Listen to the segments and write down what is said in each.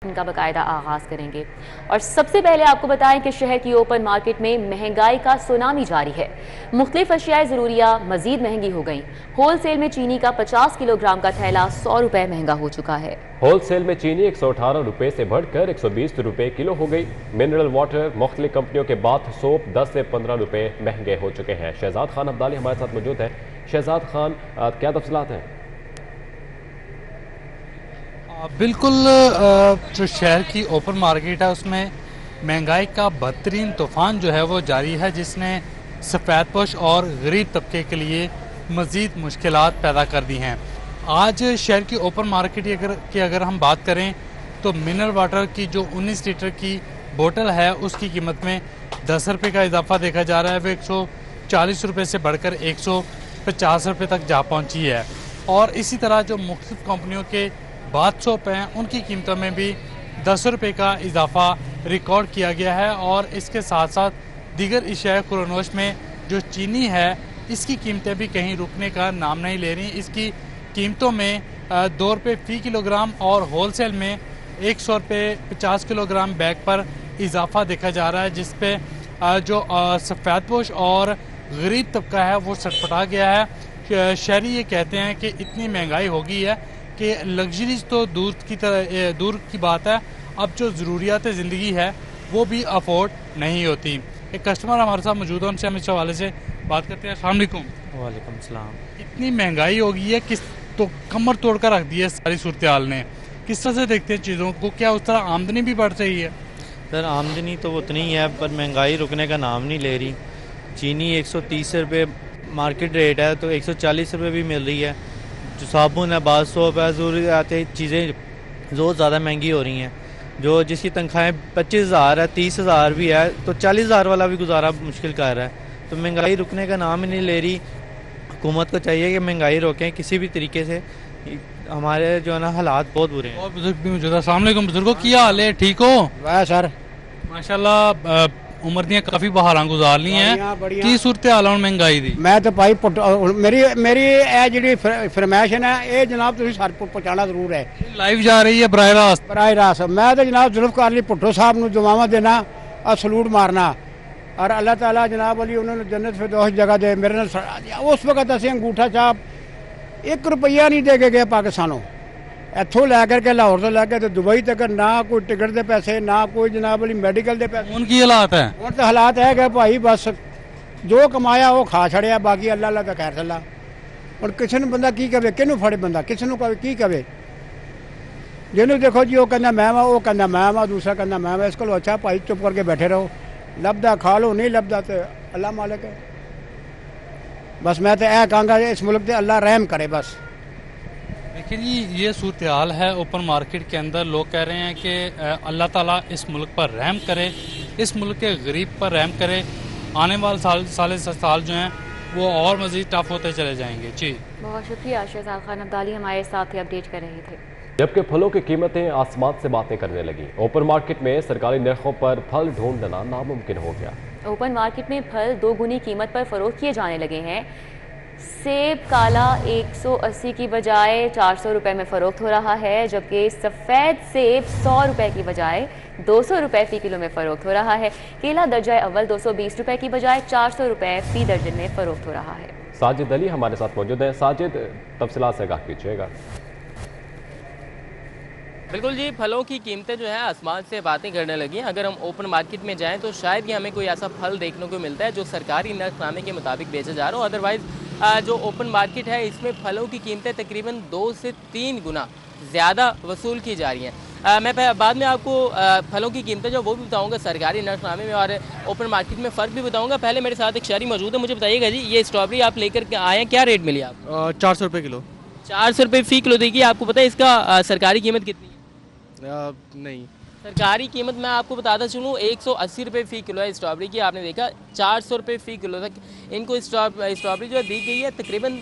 इनका बाकायदा आगाज करेंगे। और सबसे पहले आपको बताएं कि शहर की ओपन मार्केट में महंगाई का सुनामी जारी है। मुख्तलिफ अशियाए ज़रूरिया मजीद महंगी हो गई। होल सेल में चीनी का 50 किलोग्राम का थैला 100 रुपए महंगा हो चुका है। होल सेल में चीनी 118 रुपए से बढ़कर 120 रुपए किलो हो गई। मिनरल वाटर मुख्तलिफ कंपनियों के बाद सोप 10 से 15 रुपए महंगे हो चुके हैं। शहजाद खान अब्दाली हमारे साथ मौजूद है। शहजाद खान, क्या तफसीलात हैं? बिल्कुल, जो शहर की ओपन मार्केट है उसमें महंगाई का बदतरीन तूफान जो है वो जारी है, जिसने सफ़ेदपोश और गरीब तबके के लिए मज़ीद मुश्किलात पैदा कर दी हैं। आज शहर की ओपन मार्केट की अगर हम बात करें तो मिनरल वाटर की जो 19 लीटर की बोतल है उसकी कीमत में 10 रुपये का इजाफा देखा जा रहा है। वो 140 रुपये से बढ़कर 150 रुपये तक जा पहुंची है। और इसी तरह जो मुख्तलिफ कंपनियों के बाथ सोप हैं उनकी कीमतों में भी 10 रुपये का इजाफा रिकॉर्ड किया गया है। और इसके साथ साथ दीगर अशिया खुरनोश में जो चीनी है इसकी कीमतें भी कहीं रुकने का नाम नहीं ले रही। इसकी कीमतों में 2 रुपये फ़ी किलोग्राम और होल सेल में 100 रुपये 50 किलोग्राम बैग पर इजाफा देखा जा रहा है, जिस पे जो सफ़ेदपोश और गरीब तबका है वो सटपटा गया है। शहरी ये कहते हैं कि इतनी महंगाई हो गई है कि लग्जरीज तो दूर की बात है, अब जो ज़रूरियात ज़िंदगी है वो भी अफोर्ड नहीं होती। एक कस्टमर हमारे साथ मौजूद है, उनसे हम इस हवाले से बात करते हैं। अस्सलाम वालेकुम। वालेकुम सलाम। इतनी महंगाई हो गई है, किस तो कमर तोड़ कर रख दी है सारी सूरत हाल ने, किस तरह से देखते हैं चीज़ों को? क्या उस तरह आमदनी भी बढ़ रही है? सर आमदनी तो उतनी ही है पर महंगाई रुकने का नाम नहीं ले रही। चीनी 130 रुपये मार्केट रेट है तो 140 रुपये भी मिल रही है। जो साबुन है, बाथ सोप है, ज़रूरियात चीज़ें बहुत ज़्यादा महंगी हो रही हैं। जो जिसकी तनख्वाहें 25,000 है, 30,000 भी है तो 40,000 वाला भी गुजारा मुश्किल कर रहा है। तो महंगाई रुकने का नाम ही नहीं ले रही। हुकूमत को चाहिए कि महंगाई रोकें किसी भी तरीके से। हमारे जो है ना हालात बहुत बुरे हैं। और बुजुर्ग भी मौजूद है। अस्सलाम वालेकुम बुजुर्गो, क्या हाल है? ठीक हो? वाह सर, माशाल्लाह, उम्र दियां काफ़ी बहारां गुजार ली हैं। की सूरत हाल है महंगाई दी? मैं तो भाई मेरी ਇਹ ਜਿਹੜੀ फरमाइश है ये जनाब तुम सर पहुँचाना जरूर है। लाइव जा रही है बराह रास्त? बराह रास्त मैं तो जनाब जुल्फ़िकार अली भुट्टो साहब को दुआवां देना और सलूट मारना और अल्लाह ताला जनाब अली उन्होंने जन्नत फिरदौस जगह दे। मेरे उस वक्त असें अंगूठा छाप 1 रुपया नहीं दे के गए पाकिस्तानों। इतों लैकर के लाहौर तो लैके तो दुबई तक ना कोई टिकट के पैसे, ना कोई जनाब अली मेडिकल के पैसे। उनकी हालात है हूँ तो हालात है कि भाई बस जो कमाया वो खा छड़िया, बाकी अल्लाह अल्लाह का खैर चला। और किसी ने बंदा की कहे, किनू फड़े बंदा, किसी को की कहे। जिन्होंने देखो जी वो कहना मैं वो कहना मैं वा, दूसरा कहना मैं वा। इसको अच्छा भाई चुप करके बैठे रहो, लभदा खा लो, नहीं लभदा तो अल्लाह मालिक है। बस मैं तो यह कहूँगा इस मुल्क से अल्लाह रहम करे बस। देखिए जी, ये सूरत हाल है ओपन मार्केट के अंदर। लोग कह रहे हैं कि अल्लाह ताला इस मुल्क पर रहम करे, इस मुल्क के गरीब पर रहम करे। आने वाले साल जो हैं वो और मज़ीद टफ होते चले जाएंगे। जी बहुत शुक्रिया। शहजाद खान अब्दाली हमारे साथ ही अपडेट कर रहे थे। जबकि फलों की कीमतें आसमान से बातें करने लगी। ओपन मार्केट में सरकारी नरखों पर फल ढूंढना नामुमकिन हो गया। ओपन मार्केट में फल 2 गुनी कीमत पर फरोख्त किए जाने लगे हैं। सेब काला 180 की बजाय 400 रुपये में फ़रोख्त हो रहा है, जबकि सफ़ेद सेब 100 रुपये की बजाय 200 रुपये फ़ी किलो में फ़रोख्त हो रहा है। केला दर्जा अव्वल 220 रुपये की बजाय 400 रुपये फ़ी दर्जन में फ़रोख्त हो रहा है। साजिद अली हमारे साथ मौजूद है। साजिद, तफसीलात से आगाह कीजिएगा। बिल्कुल जी, फलों की कीमतें जो है आसमान से बातें करने लगी हैं। अगर हम ओपन मार्केट में जाएं तो शायद ही हमें कोई ऐसा फल देखने को मिलता है जो सरकारी नर्खनामे के मुताबिक बेचा जा रहा हो। अदरवाइज़ जो ओपन मार्केट है इसमें फलों की कीमतें तकरीबन 2 से 3 गुना ज़्यादा वसूल की जा रही हैं। मैं बाद में आपको फलों की कीमतें जो वो भी बताऊँगा सरकारी नर्खनामे में और ओपन मार्केट में फ़र्क भी बताऊँगा। पहले मेरे साथ एक शहरी मौजूद है, मुझे बताइएगा जी ये स्ट्रॉबेरी आप लेकर आए हैं, क्या रेट मिली आप? 400 रुपये किलो। 400 रुपये फ़ी किलो देखिए। आपको पता है इसका सरकारी कीमत कितनी है? नहीं, सरकारी कीमत मैं आपको बताता चलूँ 180 रुपये फ़ी किलो है स्ट्रॉबेरी की। आपने देखा 400 रुपये फ़ी किलो तक इनको स्ट्रॉबेरी जो दी गई है। तकरीबन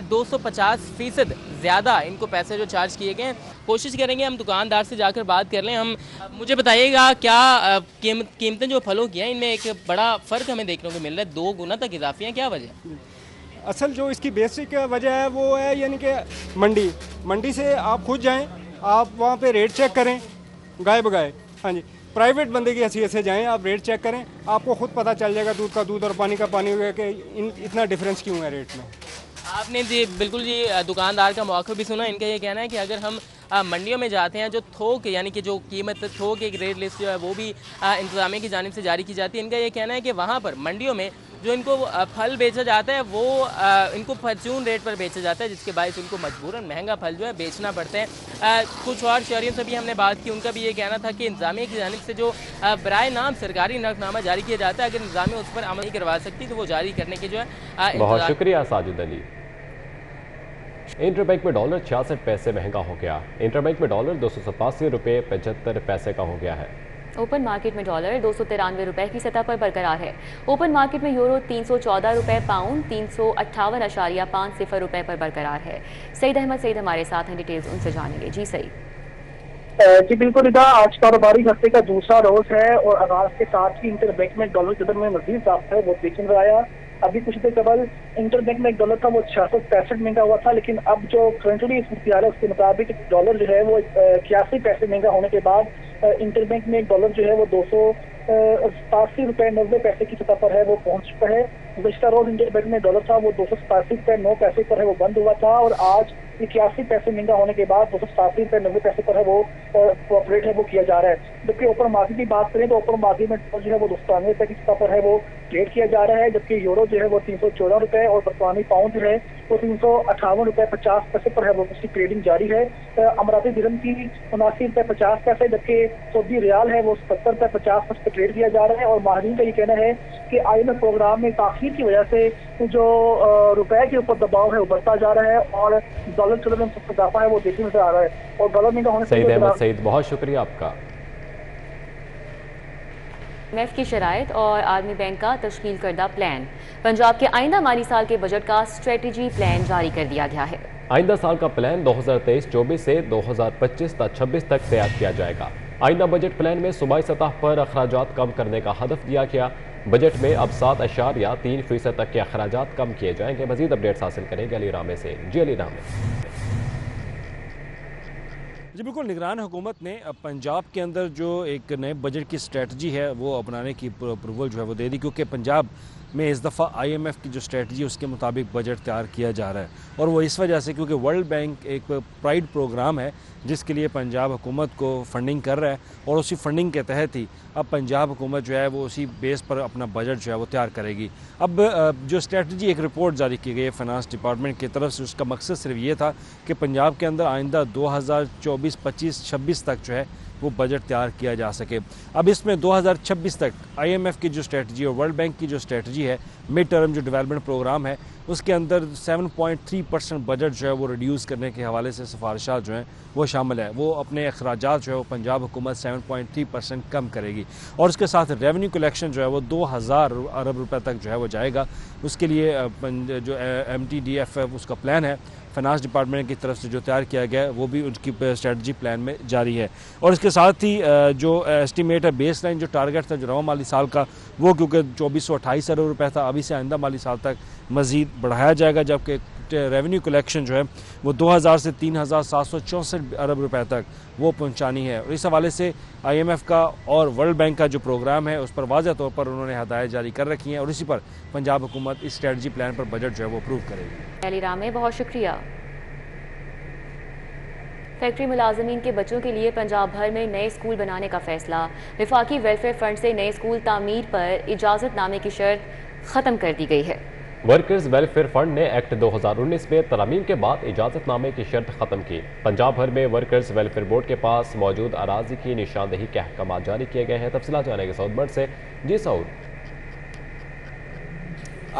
250% ज़्यादा इनको पैसे जो चार्ज किए गए हैं। कोशिश करेंगे हम दुकानदार से जाकर बात कर लें। हम मुझे बताइएगा क्या कीमतें जो फलों की हैं इनमें एक बड़ा फ़र्क हमें देखने को मिल रहा है, 2 गुना तक इजाफी है, क्या वजह? असल जो इसकी बेसिक वजह है वो है यानी कि मंडी से आप खुद जाएं, आप वहाँ पे रेट चेक करें, गाय बगाए। हाँ जी, प्राइवेट बंदे की हैसियत से जाएं, आप रेट चेक करें, आपको खुद पता चल जाएगा दूध का दूध और पानी का पानी कि इतना डिफरेंस क्यों है रेट में। आपने जी बिल्कुल जी दुकानदार का मौक़िफ़ भी सुना। इनका ये कहना है कि अगर हम मंडियों में जाते हैं, जो थोक यानी कि जो कीमत थोक एक रेट लिस्ट जो है वो भी इंतज़ामिया की जानिब से जारी की जाती है। इनका ये कहना है कि वहाँ पर मंडियों में जो इनको फल बेचा जाता है वो इनको फॉर्चून रेट पर बेचा जाता है, जिसके बायस उनको मजबूरन महंगा फल जो है बेचना पड़ता है। कुछ और शहरियों से भी हमने बात की, उनका भी ये कहना था कि इंतज़ामिया की जानिब से जो बराए नाम सरकारी नरखनामा जारी किया जाता है, अगर इंतज़ामिया उस पर अमल नहीं करवा सकती तो वो जारी करने की जो है। बहुत शुक्रिया साजिद अली। इंटरबैंक में डॉलर 66 पैसे महंगा हो गया। इंटरबैंक में डॉलर 287 रुपये 75 पैसे का हो गया है। ओपन मार्केट में डॉलर 293 रुपए की सतह पर बरकरार है। ओपन मार्केट में यूरो 314 रुपए, पाउंड 358.50 रुपए पर बरकरार है। सईद अहमद सईद हमारे साथ हैं, डिटेल्स उनसे जानेंगे। जी सईद। जी बिल्कुल इदा, आज कारोबारी हफ्ते का दूसरा रोज है और आगाज के साथ ही इंटरबैंक में डॉलर कदर में मजीद इजाफा है वो देखने में आया। अभी कुछ देर कबल इंटरबैंक में एक डॉलर था वो 665 महंगा हुआ था, लेकिन अब जो करंटली इख्तियार है उसके मुताबिक डॉलर जो है वो 81 पैसे महंगा होने के बाद इंटरबैंक में एक डॉलर जो है वो 287 रुपए 90 पैसे की सतह पर है वो पहुंच चुका है। गुज़श्ता रोज इंटरबैंक में डॉलर था वो 287 रुपए 9 पैसे पर है वो बंद हुआ था और आज 81 पैसे महंगा होने के बाद 287 रुपए 90 पैसे पर है वो ऑपरेट है वो किया जा रहा है। जबकि ओपन मार्केट की बात करें तो ओपन मार्केट में जो है वो 293 रुपए की सतह पर है वो ट्रेड किया जा रहा है, जबकि यूरो जो है वो 314 रुपए और बरतानी पाउंड जो है वो 358 रुपए 50 पैसे पर है वो उसकी ट्रेडिंग जारी है। अमराती दिरहम की 79 रुपए 50 पैसे, जबकि सऊदी रियाल है वो 77 रुपए 50 पैसे पर ट्रेड किया जा रहा है। और माहिरीन का ये कहना है कि IMF प्रोग्राम में ताखीर की वजह से जो रुपए के ऊपर दबाव है वो बढ़ता जा रहा है और डॉलर चलन में इजाफा है वो देखने नजर आ रहा है और डॉलर महंगा होने से सईद अहमद सईद, बहुत शुक्रिया आपका। IMF की शराइत और आर्मी बैंक का तश्कील करदा प्लान। पंजाब के आइंदा माली साल के बजट का स्ट्रेटजी प्लान जारी कर दिया गया है। आइंदा साल का प्लान 2023-24 से 2025-26 तक तैयार किया जाएगा। आइंदा बजट प्लान में सूबाई सतह पर अखराजात कम करने का हदफ दिया गया। बजट में अब 7.3% तक के अखराजात कम किए जाएंगे। मजीद अपडेट्स हासिल करेंगे अली रामे से। जी अली रामे। जी बिल्कुल, निगरान हुकूमत ने पंजाब के अंदर जो एक नए बजट की स्ट्रेटजी है वो अपनाने की अप्रूवल जो है वो दे दी, क्योंकि पंजाब में इस दफ़ा IMF की जो स्ट्रेटजी है उसके मुताबिक बजट तैयार किया जा रहा है। और वो इस वजह से क्योंकि वर्ल्ड बैंक एक प्राइड प्रोग्राम है जिसके लिए पंजाब हुकूमत को फंडिंग कर रहा है और उसी फंडिंग के तहत ही अब पंजाब हुकूमत जो है वो उसी बेस पर अपना बजट जो है वो तैयार करेगी। अब जो स्ट्रेटजी एक रिपोर्ट जारी की गई है फाइनेंस डिपार्टमेंट की तरफ से, उसका मकसद सिर्फ ये था कि पंजाब के अंदर आइंदा 2024, 25, 26 तक जो है वो बजट तैयार किया जा सके। अब इसमें 2026 तक IMF की जो स्ट्रेटजी और वर्ल्ड बैंक की जो स्ट्रेटजी है, मिड टर्म जो डेवलपमेंट प्रोग्राम है, उसके अंदर 7.3% बजट जो है वो रिड्यूस करने के हवाले से सिफारिशात जो हैं वो शामिल है। वो अपने अखराजात जो है वो पंजाब हुकूमत 7.3% कम करेगी और उसके साथ रेवेन्यू कलेक्शन जो है वो 2000 अरब रुपए तक जो है वो जाएगा। उसके लिए जो MTDF है उसका प्लान है फाइनेंस डिपार्टमेंट की तरफ से जो तैयार किया गया है वो भी उनकी स्ट्रेटजी प्लान में जारी है। और इसके साथ ही जो एस्टीमेट है बेस लाइन जो टारगेट था जो रवा माली साल का वो क्योंकि 2428 अरब रुपये था, अभी से आइंदा माली साल तक मज़ीद बढ़ाया जाएगा, जबकि रेवेन्यू कलेक्शन जो है वो 2000 से 3764 अरब रुपए तक वो पहुंचानी है। और इस हवाले से IMF का और वर्ल्ड बैंक का जो प्रोग्राम है उस पर वाज़ह तौर पर उन्होंने हदायत जारी कर रखी हैं और इसी पर पंजाब हुकूमत इस स्ट्रेटजी प्लान पर बजट जो है वो अप्रूव करेगी। अली रामे, बहुत शुक्रिया। फैक्ट्री मुलाजमीन के बच्चों के लिए पंजाब भर में नए स्कूल बनाने का फैसला। विफाकी वेलफेयर फंड से नए स्कूल तामीर पर इजाज़तनामे की शर्त ख़त्म कर दी गई है। वर्कर्स वेलफेयर फंड ने एक्ट 2019 में तरमीम के बाद इजाज़तनामे की शर्त ख़त्म की। पंजाब भर में वर्कर्स वेलफेयर बोर्ड के पास मौजूद अराजी की निशानदही के अहकाम जारी किए गए हैं। तफसीलात जानेंगे सऊद से। जी सऊद।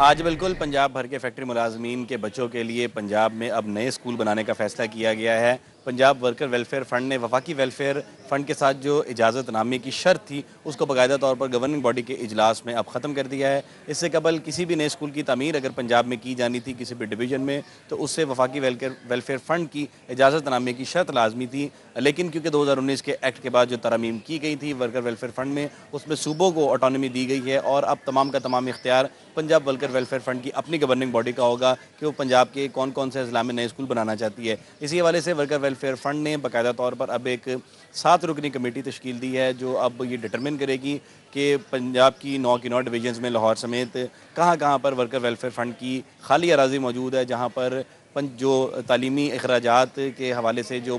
आज बिल्कुल पंजाब भर के फैक्ट्री मुलाजमीन के बच्चों के लिए पंजाब में अब नए स्कूल बनाने का फैसला किया गया है। पंजाब वर्कर वेलफेयर फ़ंड ने वफाकी वेलफेयर फ़ंड के साथ जो इजाज़तनामे की शर्त थी उसको बाकायदा तौर पर गवर्निंग बॉडी के इजलास में अब ख़त्म कर दिया है। इससे कबल किसी भी नए स्कूल की तामीर अगर पंजाब में की जानी थी किसी भी डिवीज़न में तो उससे वफाकी वेलफेयर फ़ंड की इजाज़तनामे की शर्त लाजमी थी, लेकिन क्योंकि 2019 के एक्ट के बाद जो तरमीम की गई थी वर्कर वेलफेयर फ़ंड में उसमें सूबों को ऑटोनॉमी दी गई है और अब तमाम का तमाम इख्तियार पंजाब वर्कर वेलफेयर फ़ंड की अपनी गवर्निंग बॉडी का होगा कि वो पंजाब के कौन कौन से अजला में नए स्कूल बनाना चाहती है। इसी हवाले से वर्कर वेलफेयर वेलफेयर फ़ंड ने बाकायदा तौर पर अब एक 7 रुकनी कमेटी तश्कील दी है जो अब ये डिटरमिन करेगी कि पंजाब की 9 डिवीजन्स में लाहौर समेत कहाँ पर वर्कर वेलफेयर फ़ंड की खाली अराजी मौजूद है, जहाँ पर जो तालीमी अखराजात के हवाले से जो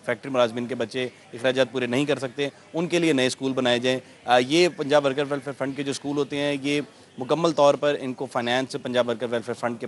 फैक्ट्री मुलाजमिन के बच्चे अखराजात पूरे नहीं कर सकते, उनके लिए नए स्कूल बनाए जाएँ। ये पंजाब वर्कर वेलफेयर फ़ंड के जो स्कूल होते हैं ये मुकम्मल तौर पर इनको finance Punjab worker welfare fund के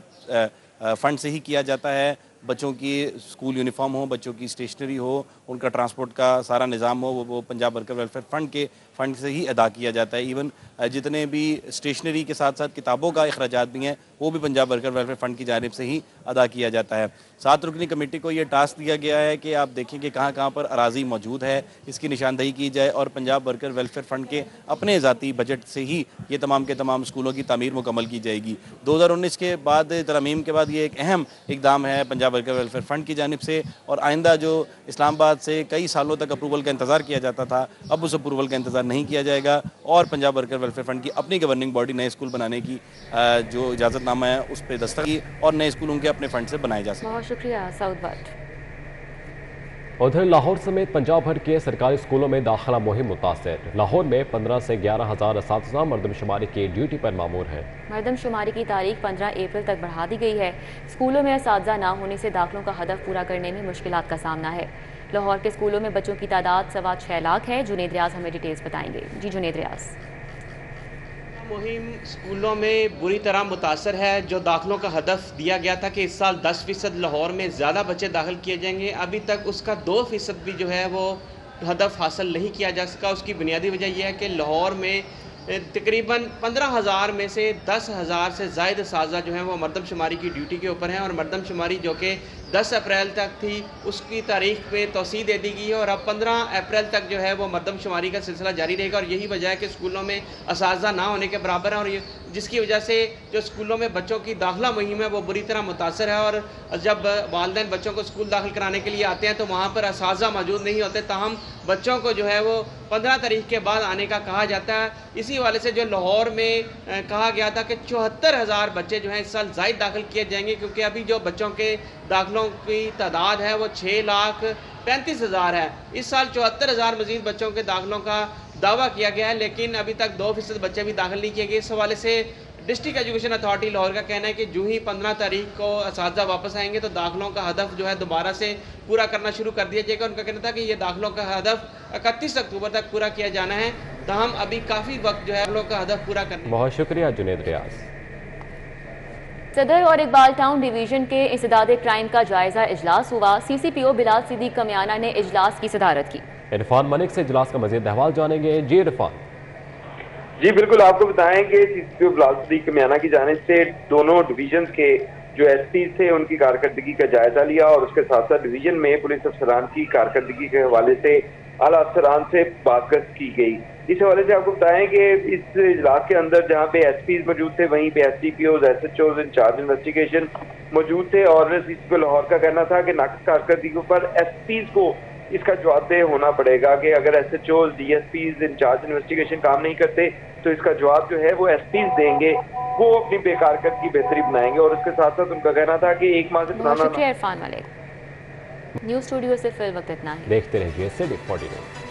फ़ंड से ही किया जाता है। बच्चों की स्कूल यूनिफॉर्म हो, बच्चों की स्टेशनरी हो, उनका ट्रांसपोर्ट का सारा निज़ाम हो, वो पंजाब वर्कर वेलफेयर फ़ंड के फ़ंड से ही अदा किया जाता है। इवन जितने भी स्टेशनरी के साथ साथ किताबों का अखराजात भी हैं वो भी पंजाब वर्कर वेलफेयर फ़ंड की जानिब से ही अदा किया जाता है। 7 रुकनी कमेटी को ये टास्क दिया गया है कि आप देखें कि कहाँ पर अराजी मौजूद है, इसकी निशानदही की जाए और पंजाब वर्कर वेलफेयर फ़ंड के अपने ज़ाती बजट से ही ये तमाम के तमाम स्कूलों की तामीर मुकम्मल की जाएगी। 2019 के बाद तरमीम के बाद ये एक अहम इकदाम है पंजाब वर्कर वेलफेयर फ़ंड की जानिब से, और आइंदा जो इस्लामाबाद से कई सालों तक अप्रूवल का इंतज़ार किया जाता था, अब उस अप्रूवल का इंतज़ार नहीं किया जाएगा और पंजाब वर्कर वेलफेयर फ़ंड की अपनी गवर्निंग बॉडी नए स्कूल बनाने की जो इजाज़तनामा है उस पर दस्तखत की और नए स्कूल उनके अपने फ़ंड से बनाए जा सकें। बहुत शुक्रिया साउद भट्ट। उधर लाहौर समेत पंजाब भर के सरकारी स्कूलों में दाखिला मुहिम मुतासर। लाहौर में 15 से 11,000 असातिज़ा मरदमशुमारी की ड्यूटी पर मामूर हैं। मरदमशुमारी की तारीख 15 अप्रैल तक बढ़ा दी गई है। स्कूलों में असातिज़ा ना होने से दाखिलों का हदफ पूरा करने में मुश्किलात का सामना है। लाहौर के स्कूलों में बच्चों की तादाद 6.25 लाख है। जुनेद रियाज हमें डिटेल्स बताएंगे। जी जुनेद रियाज। मुहिम स्कूलों में बुरी तरह मुतासर है। जो दाखिलों का हदफ दिया गया था कि इस साल 10% लाहौर में ज़्यादा बच्चे दाखिल किए जाएंगे, अभी तक उसका 2% भी जो है वो हदफ हासिल नहीं किया जा सका। उसकी बुनियादी वजह यह है कि लाहौर में तकरीबन 15,000 में से 10,000 से ज़ायद असातिज़ा जो हैं वो मरदमशुमारी की ड्यूटी के ऊपर हैं और मरदमशुमारी जो कि 10 अप्रैल तक थी उसकी तारीख में तोसी दे दी गई है और अब 15 अप्रैल तक जो है वो मरदमशुमारी का सिलसिला जारी रहेगा। और यही वजह है कि स्कूलों में असातिज़ा ना होने के बराबर है और ये जिसकी वजह से जो स्कूलों में बच्चों की दाखिला मुहिम है वो बुरी तरह मुतासर है। और जब वालिदैन बच्चों को स्कूल दाखिल कराने के लिए आते हैं तो वहाँ पर असातिज़ा मौजूद नहीं होते, ताहम बच्चों को जो है वो 15 तारीख के बाद आने का कहा जाता है। इसी वाले से जो लाहौर में कहा गया था कि 74,000 बच्चे जो हैं इस साल ज़ायद दाखिल किए जाएंगे, क्योंकि अभी जो बच्चों के दाखिलों की तादाद है वो 6,35,000 है। इस साल 74,000 मजीद बच्चों के दाखिलों का दावा किया गया है, लेकिन अभी तक 2% बच्चे भी दाखिल नहीं किए गए। इस हवाले से डिस्ट्रिक्ट एजुकेशन अथॉरिटी लाहौर का कहना है कि जो ही 15 तारीख को असातिज़ा वापस आएंगे तो दाखिलों का हदफ जो है दोबारा से पूरा करना शुरू कर दिया जाएगा। उनका कहना था कि ये दाखिलों का हदफ 31 अक्टूबर तक पूरा किया जाना है, ताहम अभी काफ़ी वक्त जो है दाखिलों का हदफ पूरा करना। बहुत शुक्रिया जुनेद रियाज। सदर और इकबाल टाउन डिवीजन के इंसदाद क्राइम का जायजा इजलास हुआ। CCPO बिलाल सिद्दीक कमियाना ने इजलास की सदारत की। इरफान मलिक से इजलास का मज़ीद अहवाल जानेंगे। जी इरफान। जी बिल्कुल, आपको बताएं कि CCPO बिलाल सिद्दीक कमियाना की जानिब से दोनों डिवीजन के जो SP थे उनकी कारकर्दगी का जायजा लिया और उसके साथ साथ डिवीजन में पुलिस अफसरान की कारकर्दगी के हवाले से आला अफसरान से बातचीत की गई। इस हवाले से आपको बताएं कि इस इजलास के अंदर जहाँ पे SPs मौजूद थे वहीं पे SDPOs, SHOs, इंचार्ज इन्वेस्टिगेशन मौजूद थे और CCPO लाहौर का कहना था कि नाक़िस कारकर्दगी पर SPs को इसका जवाबदेह होना पड़ेगा कि अगर SHOs, DSPs, इंचार्ज इन्वेस्टिगेशन काम नहीं करते तो इसका जवाब जो है वो SPs देंगे, वो अपनी बेकारकर्दगी बेहतरी बनाएंगे। और उसके साथ साथ उनका कहना था कि 1 माह से पुराना न्यूज़ स्टूडियो से फिर वक्त इतना ही। देखते रहिए सिटी 49।